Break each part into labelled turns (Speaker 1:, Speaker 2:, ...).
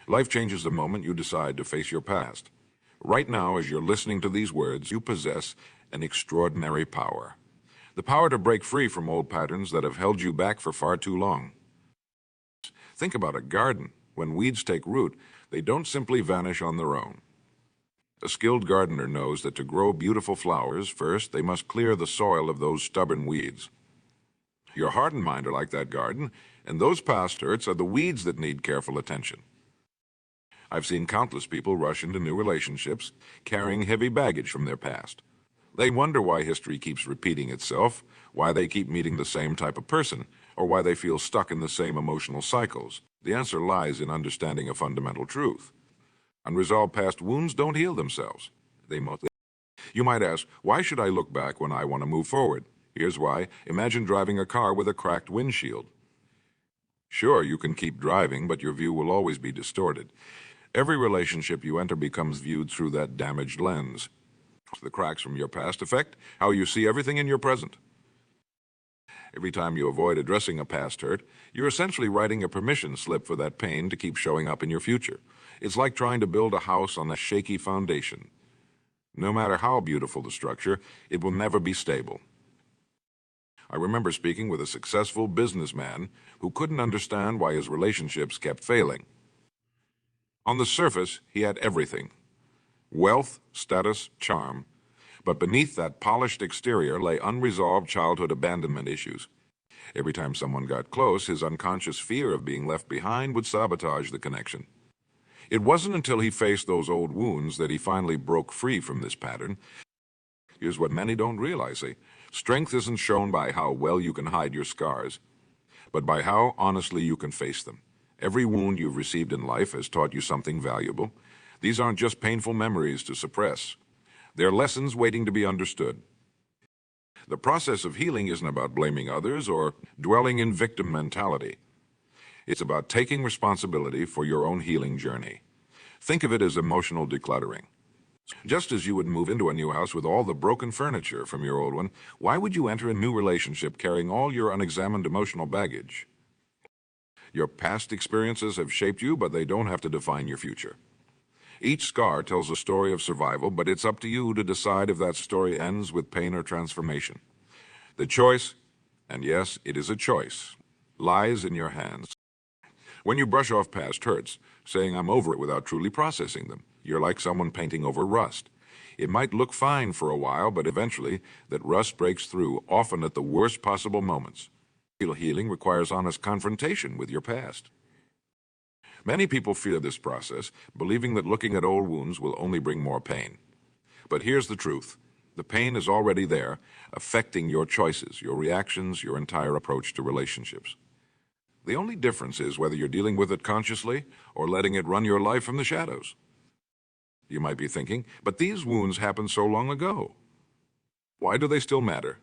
Speaker 1: Life changes the moment you decide to face your past. Right now, as you're listening to these words, you possess an extraordinary power. The power to break free from old patterns that have held you back for far too long. Think about a garden. When weeds take root, they don't simply vanish on their own. A skilled gardener knows that to grow beautiful flowers, first they must clear the soil of those stubborn weeds. Your heart and mind are like that garden, and those past hurts are the weeds that need careful attention. I've seen countless people rush into new relationships carrying heavy baggage from their past. They wonder why history keeps repeating itself, why they keep meeting the same type of person, or why they feel stuck in the same emotional cycles. The answer lies in understanding a fundamental truth. Unresolved past wounds don't heal themselves. You might ask, why should I look back when I want to move forward? Here's why. Imagine driving a car with a cracked windshield. Sure, you can keep driving, but your view will always be distorted. Every relationship you enter becomes viewed through that damaged lens. The cracks from your past affect how you see everything in your present. Every time you avoid addressing a past hurt, you're essentially writing a permission slip for that pain to keep showing up in your future. It's like trying to build a house on a shaky foundation. No matter how beautiful the structure, it will never be stable. I remember speaking with a successful businessman who couldn't understand why his relationships kept failing. On the surface, he had everything: wealth, status, charm. But beneath that polished exterior lay unresolved childhood abandonment issues. Every time someone got close, his unconscious fear of being left behind would sabotage the connection. It wasn't until he faced those old wounds that he finally broke free from this pattern. Here's what many don't realize. Strength isn't shown by how well you can hide your scars, but by how honestly you can face them. Every wound you've received in life has taught you something valuable. These aren't just painful memories to suppress. They're lessons waiting to be understood. The process of healing isn't about blaming others or dwelling in victim mentality. It's about taking responsibility for your own healing journey. Think of it as emotional decluttering. Just as you would move into a new house with all the broken furniture from your old one, why would you enter a new relationship carrying all your unexamined emotional baggage? Your past experiences have shaped you, but they don't have to define your future. Each scar tells a story of survival, but it's up to you to decide if that story ends with pain or transformation. The choice, and yes, it is a choice, lies in your hands. When you brush off past hurts, saying I'm over it without truly processing them, you're like someone painting over rust. It might look fine for a while, but eventually that rust breaks through, often at the worst possible moments. Healing requires honest confrontation with your past. Many people fear this process, believing that looking at old wounds will only bring more pain. But here's the truth. The pain is already there, affecting your choices, your reactions, your entire approach to relationships. The only difference is whether you're dealing with it consciously or letting it run your life from the shadows. You might be thinking, but these wounds happened so long ago. Why do they still matter?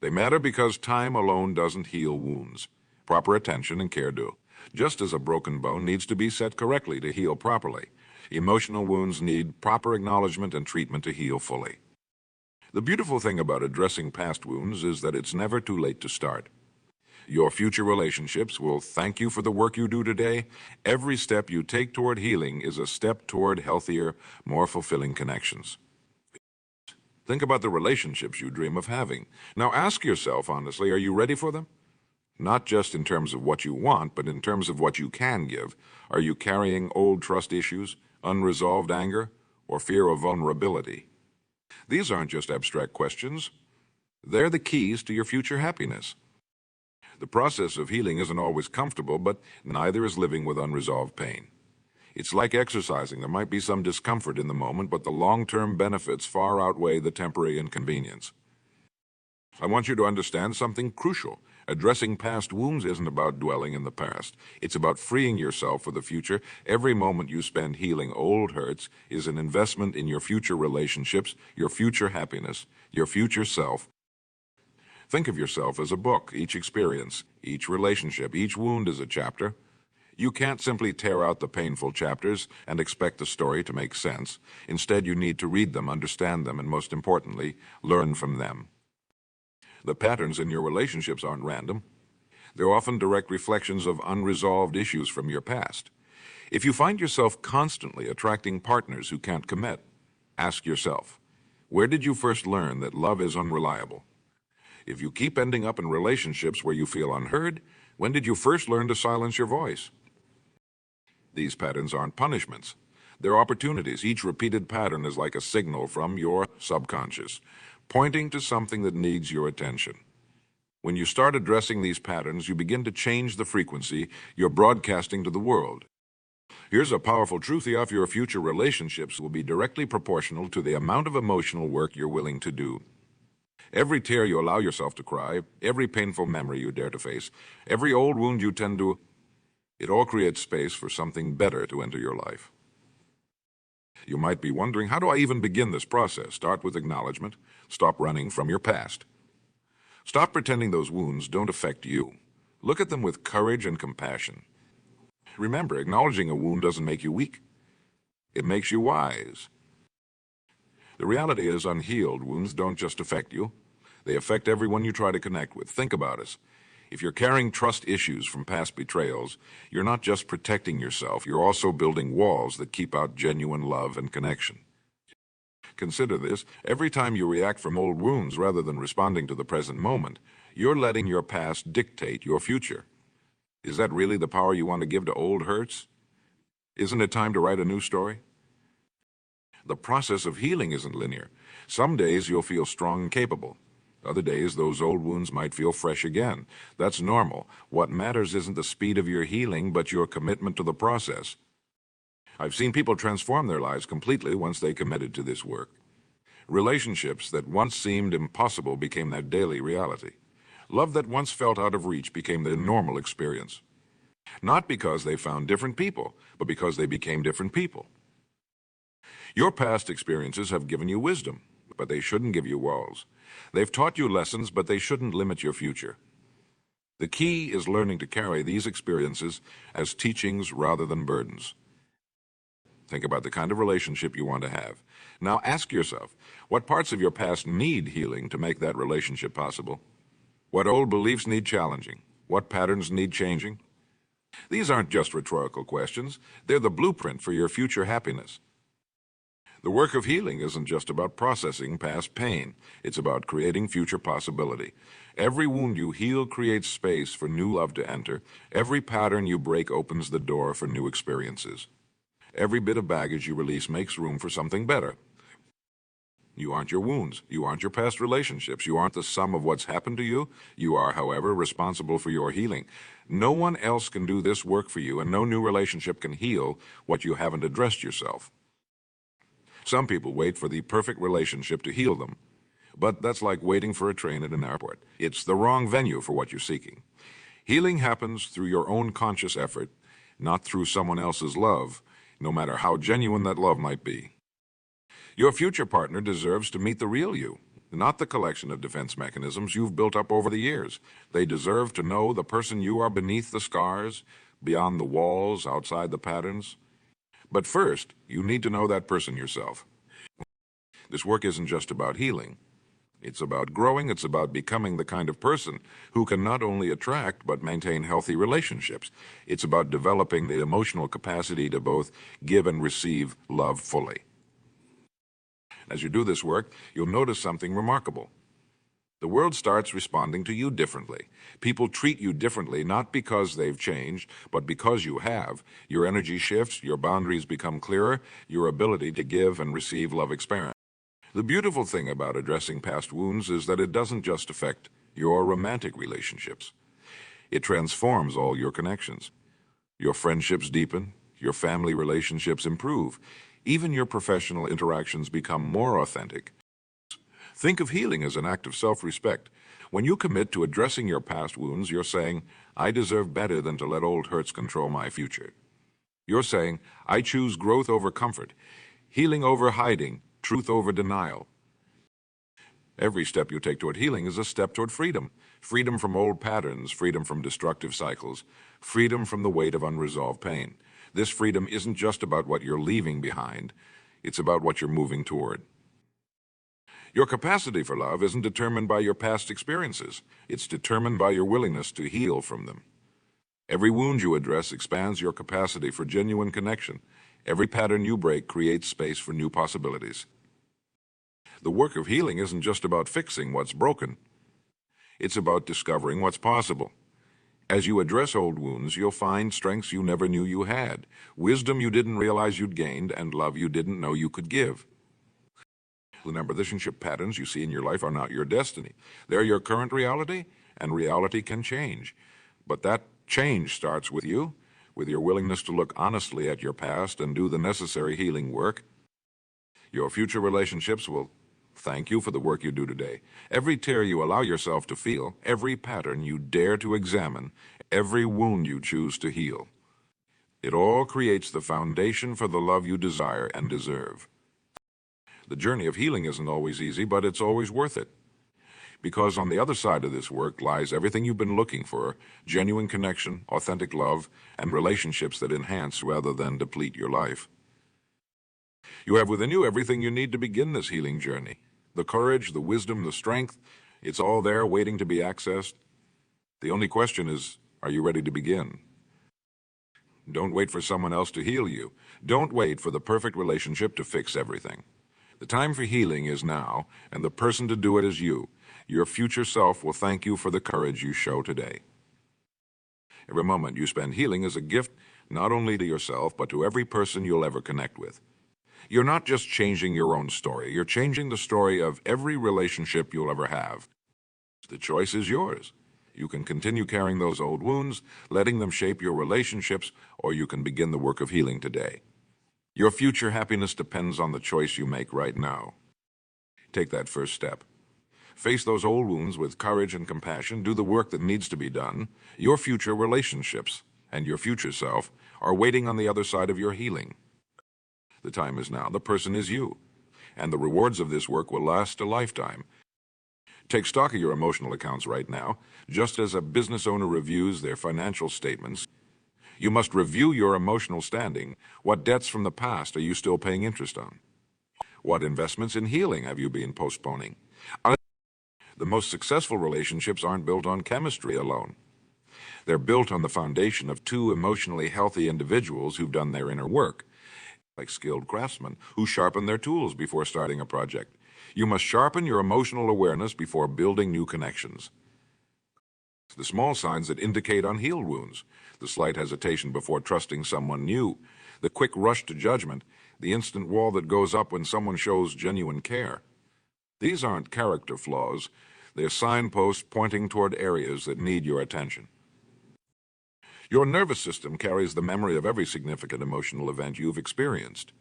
Speaker 1: They matter because time alone doesn't heal wounds. Proper attention and care do. Just as a broken bone needs to be set correctly to heal properly, emotional wounds need proper acknowledgement and treatment to heal fully. The beautiful thing about addressing past wounds is that it's never too late to start. Your future relationships will thank you for the work you do today. Every step you take toward healing is a step toward healthier, more fulfilling connections. Think about the relationships you dream of having. Now ask yourself honestly, are you ready for them? Not just in terms of what you want, but in terms of what you can give. Are you carrying old trust issues, unresolved anger, or fear of vulnerability? These aren't just abstract questions. They're the keys to your future happiness. The process of healing isn't always comfortable, but neither is living with unresolved pain. It's like exercising. There might be some discomfort in the moment, but the long-term benefits far outweigh the temporary inconvenience. I want you to understand something crucial. Addressing past wounds isn't about dwelling in the past. It's about freeing yourself for the future. Every moment you spend healing old hurts is an investment in your future relationships, your future happiness, your future self. Think of yourself as a book. Each experience, each relationship, each wound is a chapter. You can't simply tear out the painful chapters and expect the story to make sense. Instead, you need to read them, understand them, and most importantly, learn from them. The patterns in your relationships aren't random. They're often direct reflections of unresolved issues from your past. If you find yourself constantly attracting partners who can't commit, ask yourself, where did you first learn that love is unreliable? If you keep ending up in relationships where you feel unheard, when did you first learn to silence your voice? These patterns aren't punishments. They're opportunities. Each repeated pattern is like a signal from your subconscious, pointing to something that needs your attention. When you start addressing these patterns, you begin to change the frequency you're broadcasting to the world. Here's a powerful truth: your future relationships will be directly proportional to the amount of emotional work you're willing to do. Every tear you allow yourself to cry, every painful memory you dare to face, every old wound you tend to, it all creates space for something better to enter your life. You might be wondering, how do I even begin this process? Start with acknowledgement. Stop running from your past. Stop pretending those wounds don't affect you. Look at them with courage and compassion. Remember, acknowledging a wound doesn't make you weak. It makes you wise. The reality is, unhealed wounds don't just affect you. They affect everyone you try to connect with. Think about it. If you're carrying trust issues from past betrayals, you're not just protecting yourself, you're also building walls that keep out genuine love and connection. Consider this: every time you react from old wounds rather than responding to the present moment, you're letting your past dictate your future. Is that really the power you want to give to old hurts? Isn't it time to write a new story? The process of healing isn't linear. Some days you'll feel strong and capable. Other days, those old wounds might feel fresh again. That's normal. What matters isn't the speed of your healing, but your commitment to the process. I've seen people transform their lives completely once they committed to this work. Relationships that once seemed impossible became their daily reality. Love that once felt out of reach became their normal experience. Not because they found different people, but because they became different people. Your past experiences have given you wisdom, but they shouldn't give you walls. They've taught you lessons, but they shouldn't limit your future. The key is learning to carry these experiences as teachings rather than burdens. Think about the kind of relationship you want to have. Now ask yourself, what parts of your past need healing to make that relationship possible? What old beliefs need challenging? What patterns need changing? These aren't just rhetorical questions. They're the blueprint for your future happiness. The work of healing isn't just about processing past pain. It's about creating future possibility. Every wound you heal creates space for new love to enter. Every pattern you break opens the door for new experiences. Every bit of baggage you release makes room for something better. You aren't your wounds. You aren't your past relationships. You aren't the sum of what's happened to you. You are, however, responsible for your healing. No one else can do this work for you, and no new relationship can heal what you haven't addressed yourself. Some people wait for the perfect relationship to heal them, but that's like waiting for a train at an airport. It's the wrong venue for what you're seeking. Healing happens through your own conscious effort, not through someone else's love, no matter how genuine that love might be. Your future partner deserves to meet the real you, not the collection of defense mechanisms you've built up over the years. They deserve to know the person you are beneath the scars, beyond the walls, outside the patterns. But first, you need to know that person yourself. This work isn't just about healing. It's about growing. It's about becoming the kind of person who can not only attract but maintain healthy relationships. It's about developing the emotional capacity to both give and receive love fully. As you do this work, you'll notice something remarkable. The world starts responding to you differently. People treat you differently, not because they've changed, but because you have. Your energy shifts, your boundaries become clearer, your ability to give and receive love expands. The beautiful thing about addressing past wounds is that it doesn't just affect your romantic relationships. It transforms all your connections. Your friendships deepen, your family relationships improve, even your professional interactions become more authentic. Think of healing as an act of self-respect. When you commit to addressing your past wounds, you're saying, I deserve better than to let old hurts control my future. You're saying, I choose growth over comfort, healing over hiding, truth over denial. Every step you take toward healing is a step toward freedom. Freedom from old patterns, freedom from destructive cycles, freedom from the weight of unresolved pain. This freedom isn't just about what you're leaving behind, it's about what you're moving toward. Your capacity for love isn't determined by your past experiences. It's determined by your willingness to heal from them. Every wound you address expands your capacity for genuine connection. Every pattern you break creates space for new possibilities. The work of healing isn't just about fixing what's broken. It's about discovering what's possible. As you address old wounds, you'll find strengths you never knew you had, wisdom you didn't realize you'd gained, and love you didn't know you could give. Remember, relationship patterns you see in your life are not your destiny. They're your current reality, and reality can change. But that change starts with you, with your willingness to look honestly at your past and do the necessary healing work. Your future relationships will thank you for the work you do today. Every tear you allow yourself to feel, every pattern you dare to examine, every wound you choose to heal. It all creates the foundation for the love you desire and deserve. The journey of healing isn't always easy, but it's always worth it. Because on the other side of this work lies everything you've been looking for: genuine connection, authentic love, and relationships that enhance rather than deplete your life. You have within you everything you need to begin this healing journey. The courage, the wisdom, the strength, it's all there waiting to be accessed. The only question is, are you ready to begin? Don't wait for someone else to heal you. Don't wait for the perfect relationship to fix everything. The time for healing is now, and the person to do it is you. Your future self will thank you for the courage you show today. Every moment you spend healing is a gift not only to yourself, but to every person you'll ever connect with. You're not just changing your own story, you're changing the story of every relationship you'll ever have. The choice is yours. You can continue carrying those old wounds, letting them shape your relationships, or you can begin the work of healing today. Your future happiness depends on the choice you make right now. Take that first step. Face those old wounds with courage and compassion. Do the work that needs to be done. Your future relationships and your future self are waiting on the other side of your healing. The time is now. The person is you. And the rewards of this work will last a lifetime. Take stock of your emotional accounts right now. Just as a business owner reviews their financial statements, you must review your emotional standing. What debts from the past are you still paying interest on? What investments in healing have you been postponing? The most successful relationships aren't built on chemistry alone. They're built on the foundation of two emotionally healthy individuals who've done their inner work, like skilled craftsmen who sharpen their tools before starting a project. You must sharpen your emotional awareness before building new connections. The small signs that indicate unhealed wounds, the slight hesitation before trusting someone new, the quick rush to judgment, the instant wall that goes up when someone shows genuine care. These aren't character flaws. They're signposts pointing toward areas that need your attention. Your nervous system carries the memory of every significant emotional event you've experienced.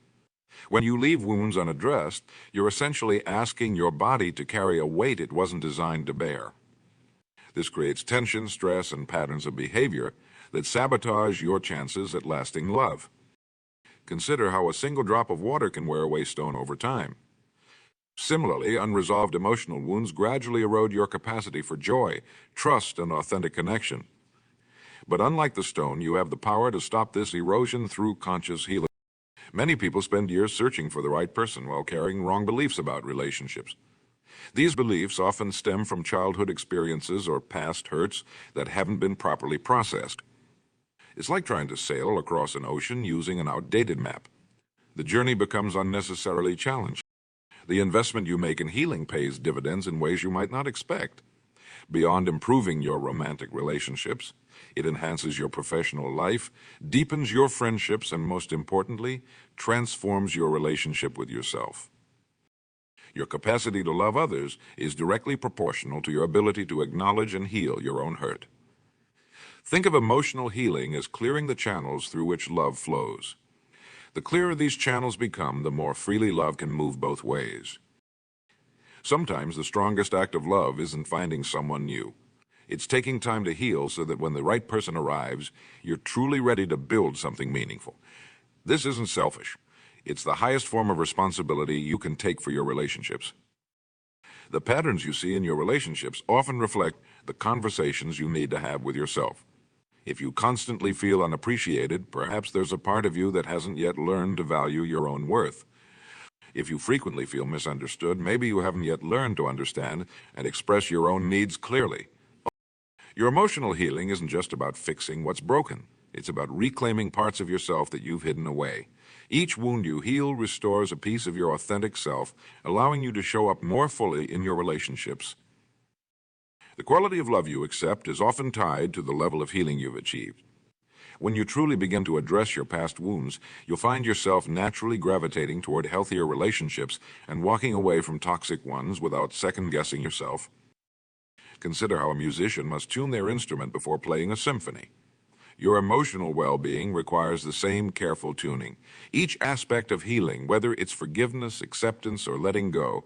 Speaker 1: When you leave wounds unaddressed, you're essentially asking your body to carry a weight it wasn't designed to bear. This creates tension, stress, and patterns of behavior that sabotage your chances at lasting love. Consider how a single drop of water can wear away stone over time. Similarly, unresolved emotional wounds gradually erode your capacity for joy, trust, and authentic connection. But unlike the stone, you have the power to stop this erosion through conscious healing. Many people spend years searching for the right person while carrying wrong beliefs about relationships. These beliefs often stem from childhood experiences or past hurts that haven't been properly processed. It's like trying to sail across an ocean using an outdated map. The journey becomes unnecessarily challenging. The investment you make in healing pays dividends in ways you might not expect. Beyond improving your romantic relationships, it enhances your professional life, deepens your friendships, and most importantly, transforms your relationship with yourself. Your capacity to love others is directly proportional to your ability to acknowledge and heal your own hurt. Think of emotional healing as clearing the channels through which love flows. The clearer these channels become, the more freely love can move both ways. Sometimes the strongest act of love isn't finding someone new. It's taking time to heal so that when the right person arrives, you're truly ready to build something meaningful. This isn't selfish. It's the highest form of responsibility you can take for your relationships. The patterns you see in your relationships often reflect the conversations you need to have with yourself. If you constantly feel unappreciated, perhaps there's a part of you that hasn't yet learned to value your own worth. If you frequently feel misunderstood, maybe you haven't yet learned to understand and express your own needs clearly. Your emotional healing isn't just about fixing what's broken. It's about reclaiming parts of yourself that you've hidden away. Each wound you heal restores a piece of your authentic self, allowing you to show up more fully in your relationships. The quality of love you accept is often tied to the level of healing you've achieved. When you truly begin to address your past wounds, you'll find yourself naturally gravitating toward healthier relationships and walking away from toxic ones without second-guessing yourself. Consider how a musician must tune their instrument before playing a symphony. Your emotional well-being requires the same careful tuning. Each aspect of healing, whether it's forgiveness, acceptance, or letting go,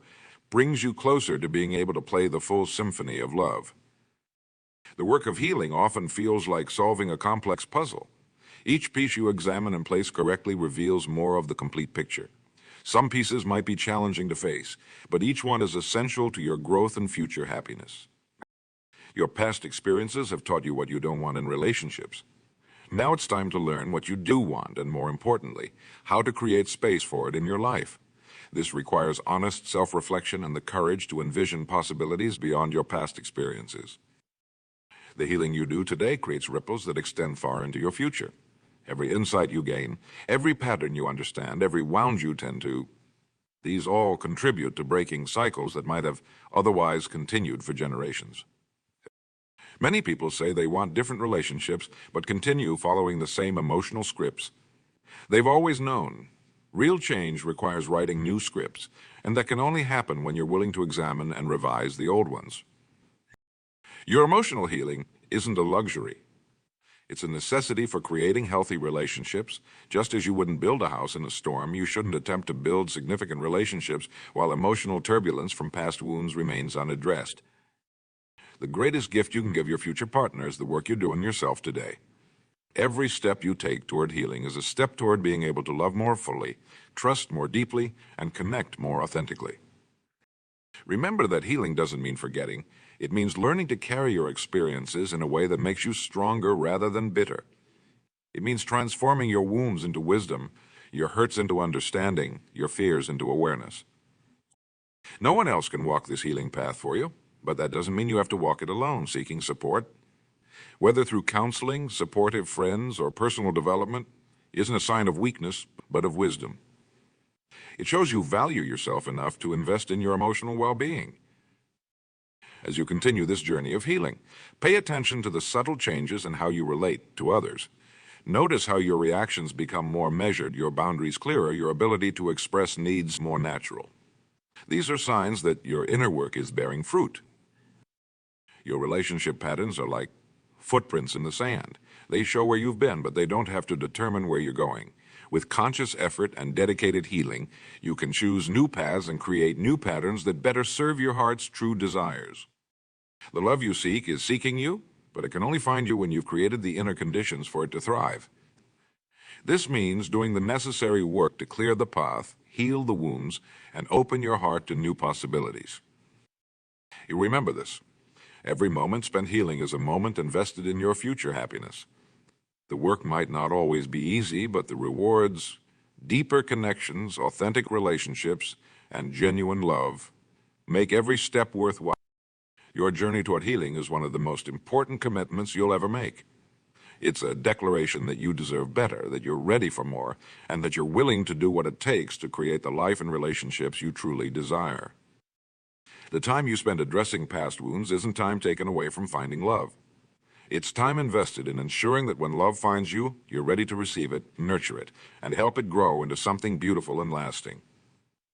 Speaker 1: brings you closer to being able to play the full symphony of love. The work of healing often feels like solving a complex puzzle. Each piece you examine and place correctly reveals more of the complete picture. Some pieces might be challenging to face, but each one is essential to your growth and future happiness. Your past experiences have taught you what you don't want in relationships. Now it's time to learn what you do want, and more importantly, how to create space for it in your life. This requires honest self-reflection and the courage to envision possibilities beyond your past experiences. The healing you do today creates ripples that extend far into your future. Every insight you gain, every pattern you understand, every wound you tend to, these all contribute to breaking cycles that might have otherwise continued for generations. Many people say they want different relationships, but continue following the same emotional scripts. They've always known real change requires writing new scripts, and that can only happen when you're willing to examine and revise the old ones. Your emotional healing isn't a luxury. It's a necessity for creating healthy relationships. Just as you wouldn't build a house in a storm, you shouldn't attempt to build significant relationships while emotional turbulence from past wounds remains unaddressed. The greatest gift you can give your future partner is the work you do on yourself today. Every step you take toward healing is a step toward being able to love more fully, trust more deeply, and connect more authentically. Remember that healing doesn't mean forgetting. It means learning to carry your experiences in a way that makes you stronger rather than bitter. It means transforming your wounds into wisdom, your hurts into understanding, your fears into awareness. No one else can walk this healing path for you, but that doesn't mean you have to walk it alone, seeking support. Whether through counseling, supportive friends, or personal development, isn't a sign of weakness, but of wisdom. It shows you value yourself enough to invest in your emotional well-being. As you continue this journey of healing, pay attention to the subtle changes in how you relate to others. Notice how your reactions become more measured, your boundaries clearer, your ability to express needs more natural. These are signs that your inner work is bearing fruit. Your relationship patterns are like footprints in the sand. They show where you've been, but they don't have to determine where you're going. With conscious effort and dedicated healing, you can choose new paths and create new patterns that better serve your heart's true desires. The love you seek is seeking you, but it can only find you when you've created the inner conditions for it to thrive. This means doing the necessary work to clear the path, heal the wounds, and open your heart to new possibilities. You remember this. Every moment spent healing is a moment invested in your future happiness. The work might not always be easy, but the rewards, deeper connections, authentic relationships, and genuine love make every step worthwhile. Your journey toward healing is one of the most important commitments you'll ever make. It's a declaration that you deserve better, that you're ready for more, and that you're willing to do what it takes to create the life and relationships you truly desire. The time you spend addressing past wounds isn't time taken away from finding love. It's time invested in ensuring that when love finds you, you're ready to receive it, nurture it, and help it grow into something beautiful and lasting.